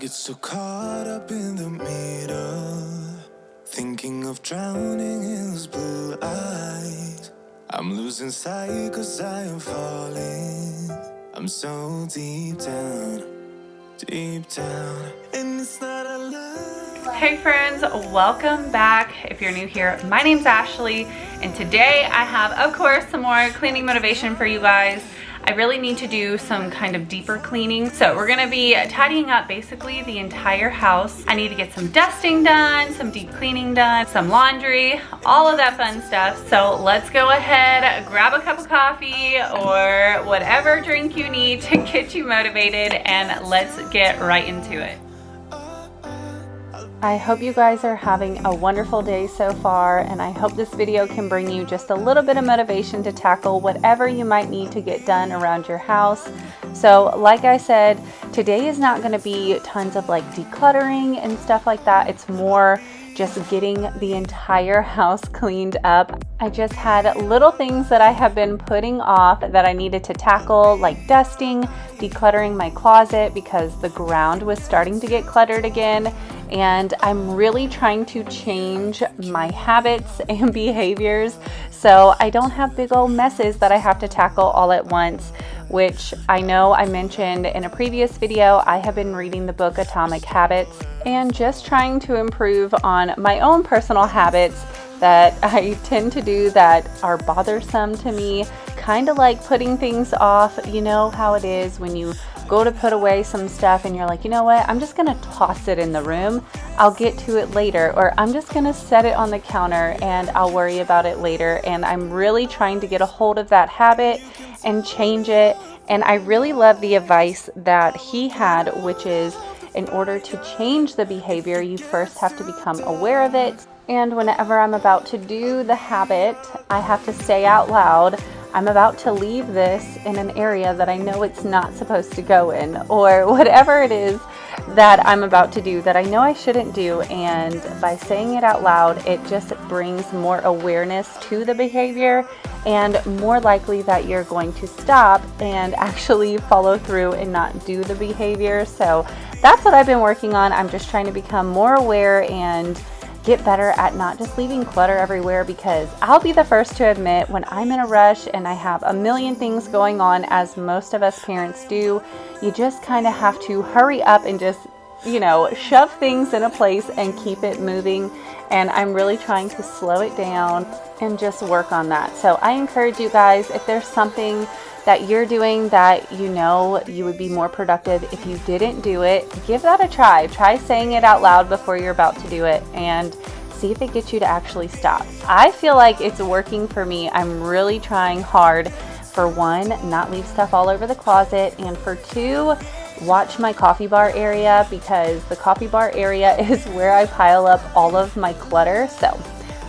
get so caught up in the middle, thinking of drowning in those blue eyes. I'm losing sight 'cause I am falling. I'm so deep down, and it's not a lie. Hey friends, welcome back. If you're new here, my name's Ashley, and today I have, of course, some more cleaning motivation for you guys. I really need to do some kind of deeper cleaning. So we're gonna be tidying up basically the entire house. I need to get some dusting done, some deep cleaning done, some laundry, all of that fun stuff. So let's go ahead, grab a cup of coffee or whatever drink you need to get you motivated, and let's get right into it. I hope you guys are having a wonderful day so far, and I hope this video can bring you just a little bit of motivation to tackle whatever you might need to get done around your house. So like I said, today is not going to be tons of like decluttering and stuff like that. It's more just getting the entire house cleaned up. I just had little things that I have been putting off that I needed to tackle, like dusting, decluttering my closet because the ground was starting to get cluttered again. And I'm really trying to change my habits and behaviors so I don't have big old messes that I have to tackle all at once, which I know I mentioned in a previous video. I have been reading the book Atomic Habits and just trying to improve on my own personal habits that I tend to do that are bothersome to me, kind of like putting things off. You know how it is when you go to put away some stuff and you're like, you know what, I'm just gonna toss it in the room, I'll get to it later, or I'm just gonna set it on the counter and I'll worry about it later. And I'm really trying to get a hold of that habit and change it. And I really love the advice that he had, which is in order to change the behavior, you first have to become aware of it. And whenever I'm about to do the habit, I have to say out loud, I'm about to leave this in an area that I know it's not supposed to go in, or whatever it is that I'm about to do that I know I shouldn't do. And by saying it out loud, it just brings more awareness to the behavior and more likely that you're going to stop and actually follow through and not do the behavior. So that's what I've been working on. I'm just trying to become more aware and get better at not just leaving clutter everywhere, because I'll be the first to admit when I'm in a rush and I have a million things going on, as most of us parents do, you just kind of have to hurry up and just, shove things in a place and keep it moving. And I'm really trying to slow it down and just work on that. So I encourage you guys, if there's something that you're doing that you would be more productive if you didn't do it, give that a try. Try saying it out loud before you're about to do it and see if it gets you to actually stop. I feel like it's working for me. I'm really trying hard. For one, not leave stuff all over the closet, and for two, watch my coffee bar area, because the coffee bar area is where I pile up all of my clutter. So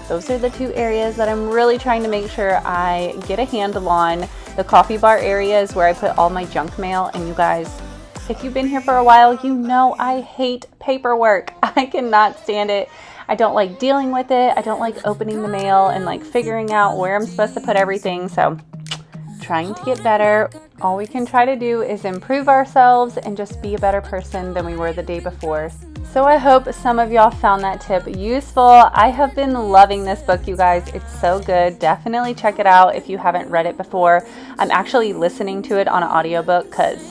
those are the two areas that I'm really trying to make sure I get a handle on. The coffee bar area is where I put all my junk mail. And you guys, if you've been here for a while, you know I hate paperwork. I cannot stand it. I don't like dealing with it. I don't like opening the mail and like figuring out where I'm supposed to put everything. So trying to get better. All we can try to do is improve ourselves and just be a better person than we were the day before. So I hope some of y'all found that tip useful. I have been loving this book, you guys. It's so good. Definitely check it out if you haven't read it before. I'm actually listening to it on an audiobook because,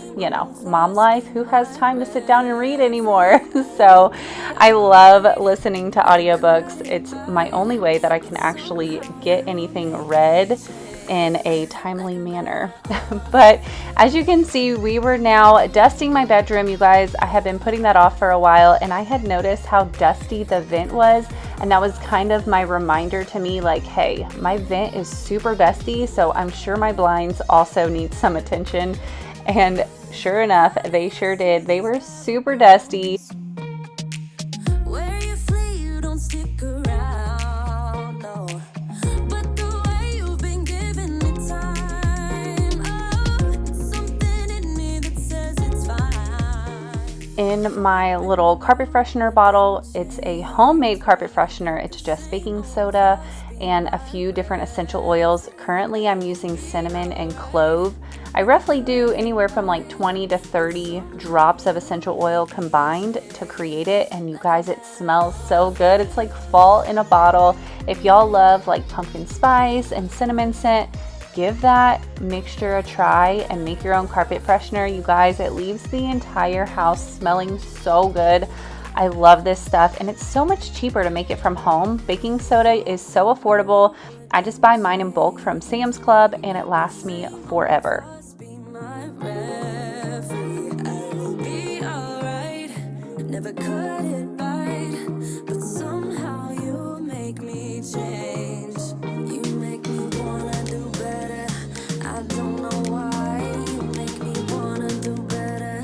mom life, who has time to sit down and read anymore? So I love listening to audiobooks. It's my only way that I can actually get anything read in a timely manner. But as you can see, we were now dusting my bedroom, you guys. I have been putting that off for a while, and I had noticed how dusty the vent was, and that was kind of my reminder to me, like, hey, my vent is super dusty, so I'm sure my blinds also need some attention. And sure enough, they sure did. They were super dusty. In my little carpet freshener bottle, it's a homemade carpet freshener. It's just baking soda and a few different essential oils. Currently, I'm using cinnamon and clove. I roughly do anywhere from like 20 to 30 drops of essential oil combined to create it. And you guys, it smells so good. It's like fall in a bottle. If y'all love like pumpkin spice and cinnamon scent, give that mixture a try and make your own carpet freshener. You guys, it leaves the entire house smelling so good. I love this stuff, and it's so much cheaper to make it from home. Baking soda is so affordable. I just buy mine in bulk from Sam's Club, and it lasts me forever. Never cut it right, but somehow you make me change. You make me wanna do better. I don't know why. You make me wanna do better.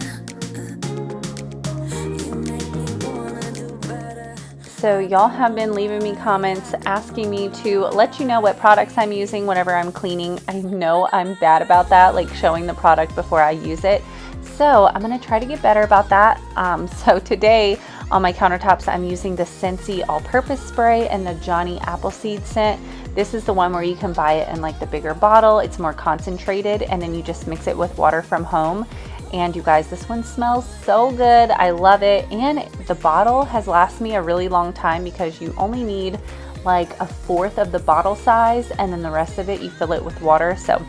You make me wanna do better. So y'all have been leaving me comments asking me to let you know what products I'm using whenever I'm cleaning. I know I'm bad about that, like showing the product before I use it. So I'm going to try to get better about that. So today on my countertops, I'm using the Scentsy all-purpose spray and the Johnny Appleseed scent. This is the one where you can buy it in like the bigger bottle. It's more concentrated, and then you just mix it with water from home. And you guys, this one smells so good. I love it. And the bottle has lasted me a really long time because you only need like a fourth of the bottle size, and then the rest of it you fill it with water. So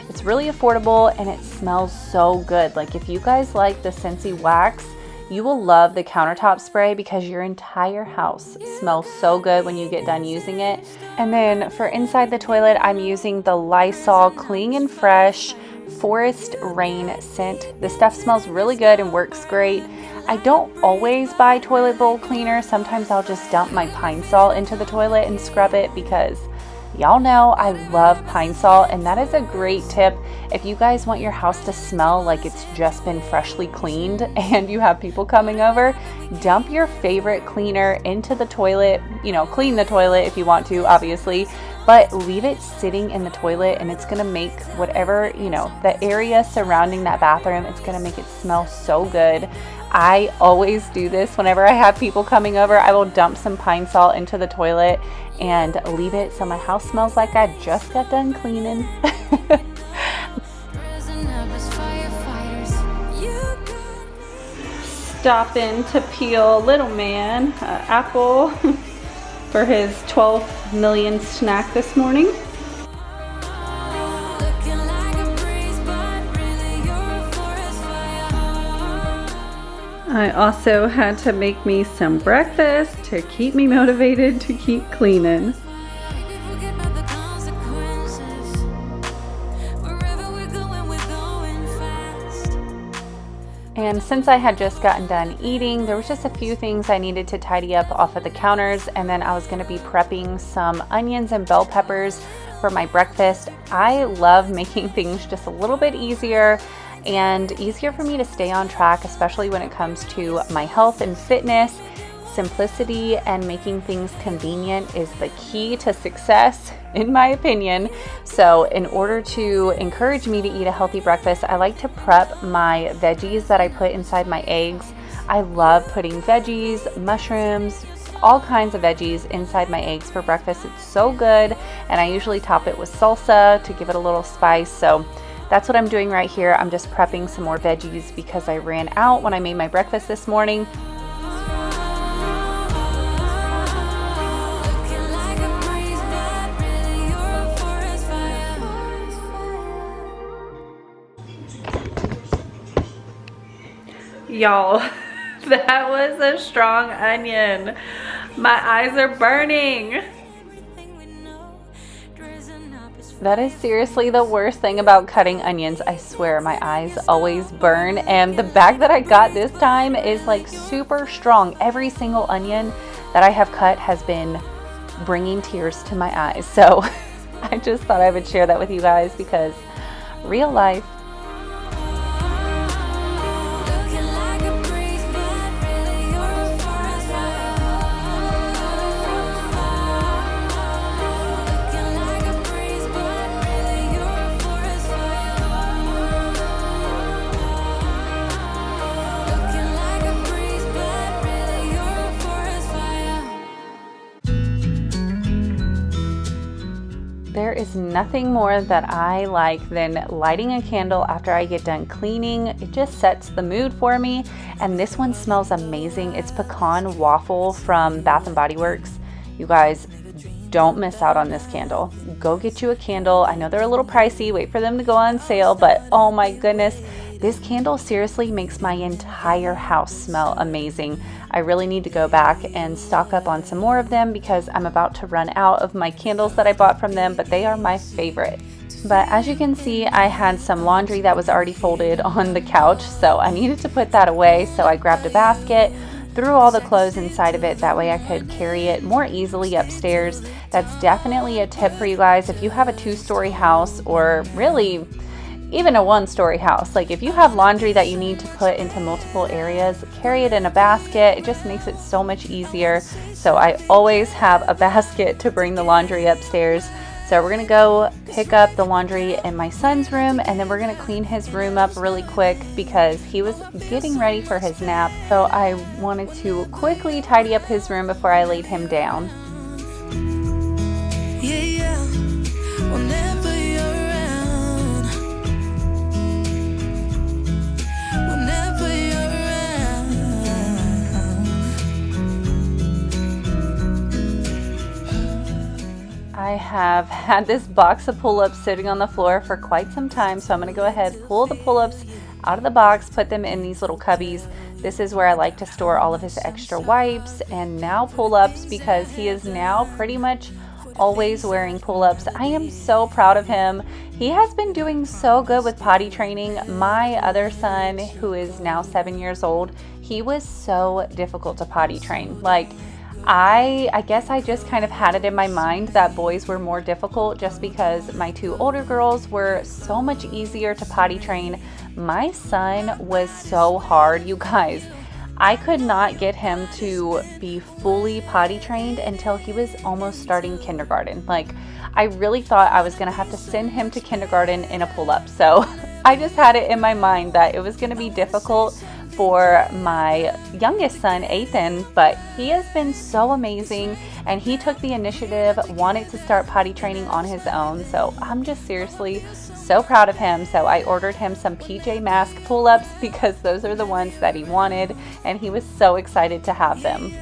it's really affordable, and it smells so good. Like if you guys like the Scentsy wax, you will love the countertop spray because your entire house smells so good when you get done using it. And then for inside the toilet, I'm using the Lysol Clean and Fresh Forest Rain scent. This stuff smells really good and works great. I don't always buy toilet bowl cleaner. Sometimes I'll just dump my pine salt into the toilet and scrub it because y'all know I love pine salt, and that is a great tip. If you guys want your house to smell like it's just been freshly cleaned and you have people coming over, dump your favorite cleaner into the toilet. You know, clean the toilet if you want to, obviously, but leave it sitting in the toilet, and it's gonna make whatever, you know, the area surrounding that bathroom, it's gonna make it smell so good. I always do this whenever I have people coming over. I will dump some pine salt into the toilet and leave it so my house smells like I just got done cleaning. Stopping to peel little man apple for his 12th million snack this morning. I also had to make me some breakfast to keep me motivated to keep cleaning. And since I had just gotten done eating, there was just a few things I needed to tidy up off of the counters, and then I was going to be prepping some onions and bell peppers for my breakfast. I love making things just a little bit easier and easier for me to stay on track, especially when it comes to my health and fitness. Simplicity and making things convenient is the key to success, in my opinion. So in order to encourage me to eat a healthy breakfast, I like to prep my veggies that I put inside my eggs. I love putting veggies, mushrooms, all kinds of veggies inside my eggs for breakfast. It's so good, and I usually top it with salsa to give it a little spice. So that's what I'm doing right here. I'm just prepping some more veggies because I ran out when I made my breakfast this morning. Y'all, that was a strong onion. My eyes are burning. That is seriously the worst thing about cutting onions. I swear my eyes always burn, and the bag that I got this time is like super strong. Every single onion that I have cut has been bringing tears to my eyes. So I just thought I would share that with you guys because real life. there is nothing more that I like than lighting a candle after I get done cleaning. It just sets the mood for me. And this one smells amazing. It's pecan waffle from Bath and Body Works. You guys, don't miss out on this candle. Go get you a candle. I know they're a little pricey. Wait for them to go on sale, but oh my goodness, this candle seriously makes my entire house smell amazing. I really need to go back and stock up on some more of them because I'm about to run out of my candles that I bought from them, but they are my favorite. But as you can see, I had some laundry that was already folded on the couch, so I needed to put that away. So I grabbed a basket, threw all the clothes inside of it. That way I could carry it more easily upstairs. That's definitely a tip for you guys. If you have a 2-story house, or really even a 1-story house, like if you have laundry that you need to put into multiple areas, carry it in a basket. It just makes it so much easier. So I always have a basket to bring the laundry upstairs. So we're gonna go pick up the laundry in my son's room, and then we're gonna clean his room up really quick because he was getting ready for his nap. So I wanted to quickly tidy up his room before I laid him down. I have had this box of pull-ups sitting on the floor for quite some time, so I'm going to go ahead, pull the pull-ups out of the box, put them in these little cubbies. This is where I like to store all of his extra wipes and now pull-ups, because he is now pretty much always wearing pull-ups. I am so proud of him. He has been doing so good with potty training. My other son, who is now 7 years old, he was so difficult to potty train. Like, I guess I just kind of had it in my mind that boys were more difficult just because my 2 older girls were so much easier to potty train. My son was so hard, you guys. I could not get him to be fully potty trained until he was almost starting kindergarten. Like, I really thought I was going to have to send him to kindergarten in a pull-up. So I just had it in my mind that it was going to be difficult for my youngest son, Ethan, but he has been so amazing, and he took the initiative, wanted to start potty training on his own. So I'm just seriously so proud of him. So I ordered him some PJ Masks pull-ups because those are the ones that he wanted, and he was so excited to have them.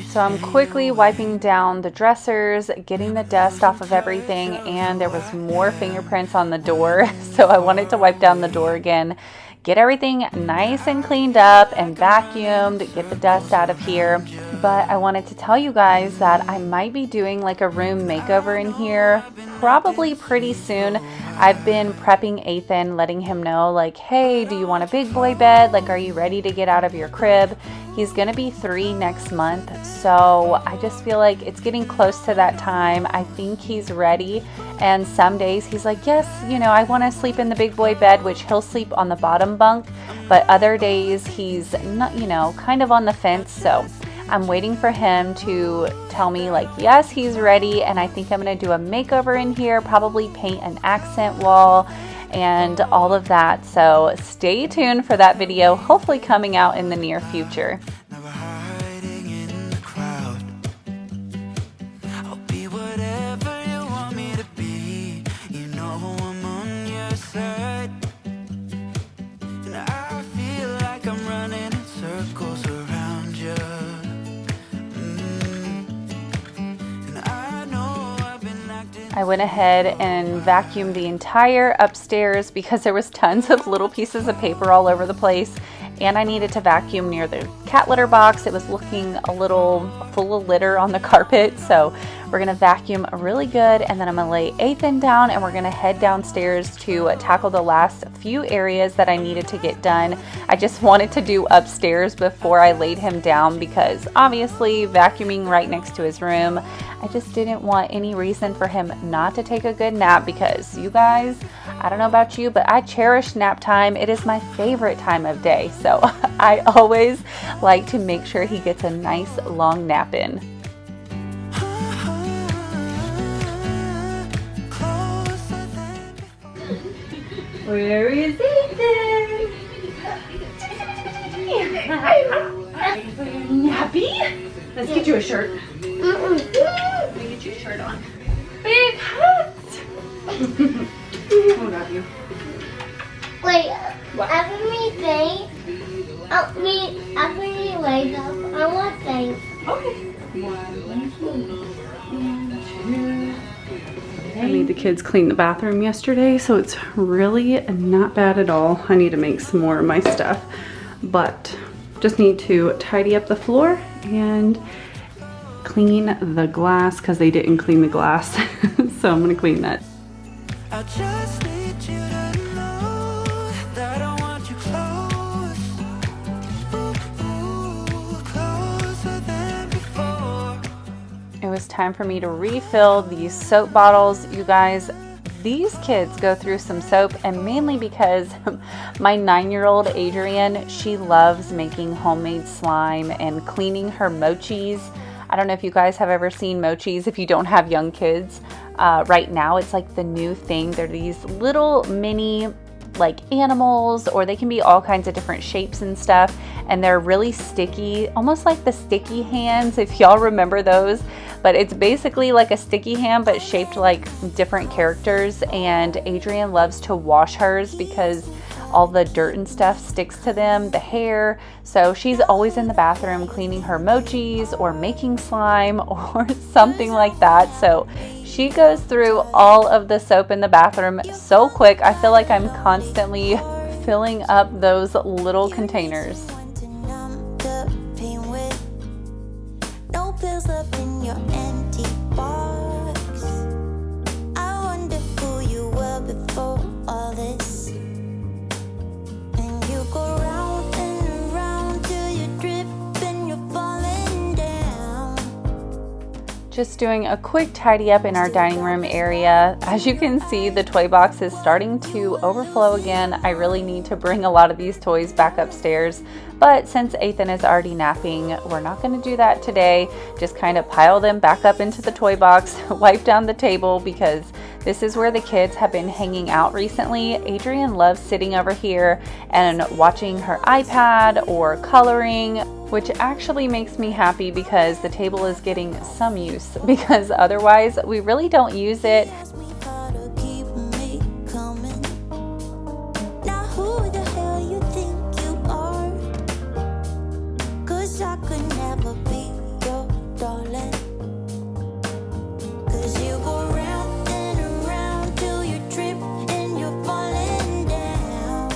So I'm quickly wiping down the dressers, getting the dust off of everything, and there was more fingerprints on the door. So I wanted to wipe down the door again, get everything nice and cleaned up and vacuumed, get the dust out of here. But I wanted to tell you guys that I might be doing like a room makeover in here probably pretty soon. I've been prepping Ethan, letting him know like, hey, do you want a big boy bed? Like, are you ready to get out of your crib? He's gonna be 3 next month, so I just feel like it's getting close to that time. I think he's ready, and some days he's like, yes, you know, I want to sleep in the big boy bed, which he'll sleep on the bottom bunk, but other days he's not, you know, kind of on the fence. So I'm waiting for him to tell me like, yes, he's ready, and I think I'm gonna do a makeover in here, probably paint an accent wall and all of that. So stay tuned for that video, hopefully coming out in the near future. I went ahead and vacuumed the entire upstairs because there was tons of little pieces of paper all over the place, and I needed to vacuum near the cat litter box. It was looking a little full of litter on the carpet, so We're gonna vacuum really good, and then I'm gonna lay Ethan down, and we're gonna head downstairs to tackle the last few areas that I needed to get done. I just wanted to do upstairs before I laid him down because obviously vacuuming right next to his room, I just didn't want any reason for him not to take a good nap, because you guys, I don't know about you, but I cherish nap time. It is my favorite time of day. So I always like to make sure he gets a nice long nap in. Where is Ethan? Nappy? Let's get you a shirt. Let me get your shirt on. Big hat. I love you. Wait, What? after we paint, after we wake up, I want paint. Okay. 1, 2. I made the kids clean the bathroom yesterday, so it's really not bad at all. I need to make some more of my stuff, but just need to tidy up the floor and clean the glass because they didn't clean the glass. So I'm gonna clean that. I just need you to know that I want you close, closer than before. It was time for me to refill these soap bottles. You guys, these kids go through some soap, and mainly because my 9-year-old Adrian, she loves making homemade slime and cleaning her mochis. I don't know if you guys have ever seen mochis if you don't have young kids. Right now it's like the new thing. They're these little mini like animals, or they can be all kinds of different shapes and stuff, and they're really sticky, almost like the sticky hands, if y'all remember those. But it's basically like a sticky hand but shaped like different characters, and Adrian loves to wash hers because all the dirt and stuff sticks to them, the hair. So she's always in the bathroom cleaning her mochis or making slime or something like that. So she goes through all of the soap in the bathroom so quick. I feel like I'm constantly filling up those little containers. No pills left in your empty box. I wonder who you were before all this. And you go round and round till you drip and you're falling down. Just doing a quick tidy up in our dining room area. As you can see, the toy box is starting to overflow again. I really need to bring a lot of these toys back upstairs, but since Ethan is already napping, we're not going to do that today. Just kind of pile them back up into the toy box, wipe down the table, because this is where the kids have been hanging out recently. Adrian loves sitting over here and watching her iPad or coloring, which actually makes me happy because the table is getting some use, because otherwise we really don't use it. We gotta keep me coming. Now who the hell you think you are? 'Cause I could never be your darling. 'Cause you go round and around till you trip and you're falling down.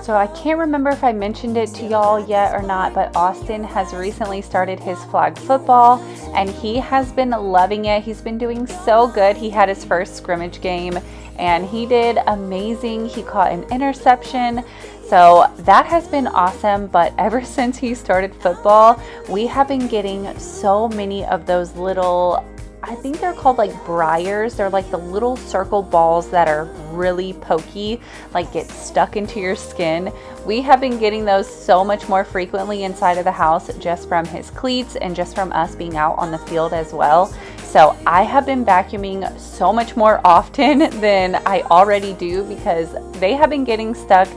So I can't remember if I mentioned it to y'all yet or not, but Austin has recently started his flag football and he has been loving it. He's been doing so good. He had his first scrimmage game and he did amazing. He caught an interception. So that has been awesome, but ever since he started football, we have been getting so many of those little, I think they're called like briars. They're like the little circle balls that are really pokey, like get stuck into your skin. We have been getting those so much more frequently inside of the house just from his cleats and just from us being out on the field as well. So I have been vacuuming so much more often than I already do because they have been getting stuck.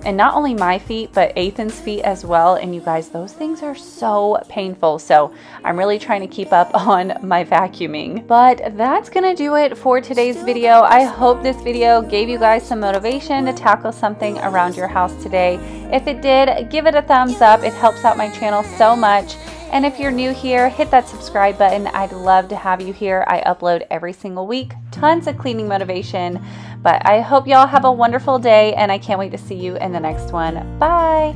And not only my feet, but Ethan's feet as well. And you guys, those things are so painful. So I'm really trying to keep up on my vacuuming. But that's gonna do it for today's video. I hope this video gave you guys some motivation to tackle something around your house today. If it did, give it a thumbs up. It helps out my channel so much. And if you're new here, hit that subscribe button. I'd love to have you here. I upload every single week, tons of cleaning motivation. But I hope y'all have a wonderful day and I can't wait to see you in the next one. Bye.